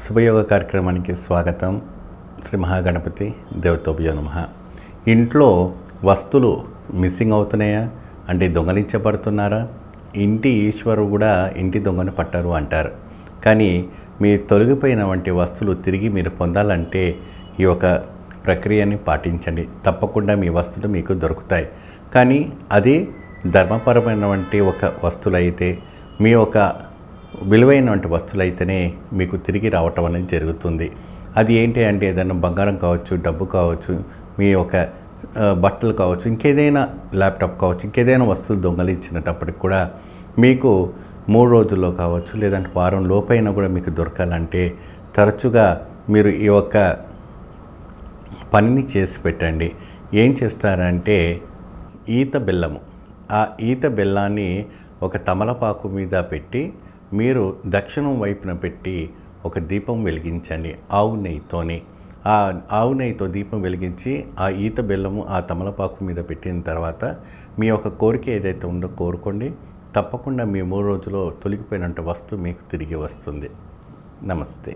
శుభయోగ కార్యక్రమానికి స్వాగతం. శ్రీ మహాగణపతి దేవతోభ్యో నమః. ఇంట్లో వస్తువులు మిస్సింగ్ అవుతున్నాయా అంటే దొంగలించబడుతున్నారా? ఇంటి ఈశ్వరు కూడా ఇంటి దొంగను పట్టరు అంటారు. కానీ మీ తొలగిపోయిన వంటి వస్తువులు తిరిగి మీరు పొందాలంటే ఈ యొక్క ప్రక్రియని పాటించండి. తప్పకుండా మీ వస్తువులు మీకు దొరుకుతాయి. కానీ అది ధర్మపరమైనటువంటి ఒక వస్తువులైతే, మీ ఒక విలువైనటువంటి వస్తువులైతేనే మీకు తిరిగి రావటం అనేది జరుగుతుంది. అది ఏంటి అంటే ఏదైనా బంగారం కావచ్చు, డబ్బు కావచ్చు, మీ యొక్క బట్టలు కావచ్చు, ఇంకేదైనా ల్యాప్టాప్ కావచ్చు, ఇంకేదైనా వస్తువులు దొంగలించినప్పటికి కూడా మీకు 3 రోజుల్లో కావచ్చు, లేదంటే వారం లోపైనా కూడా మీకు దొరకాలంటే తరచుగా మీరు ఈ యొక్క పనిని చేసి పెట్టండి. ఏం చేస్తారంటే ఈత బెల్లము, ఆ ఈత బెల్లాన్ని ఒక తమలపాకు మీద పెట్టి మీరు దక్షిణం వైపున పెట్టి ఒక దీపం వెలిగించండి ఆవు నెయ్యితోని. ఆ ఆవు నెయ్యితో దీపం వెలిగించి ఆ ఈత బెల్లము ఆ తమలపాకు మీద పెట్టిన తర్వాత మీ యొక్క కోరిక ఏదైతే ఉందో కోరుకోండి. తప్పకుండా మీ 3 రోజుల్లో తొలగిపోయినట్టు వస్తువు మీకు తిరిగి వస్తుంది. నమస్తే.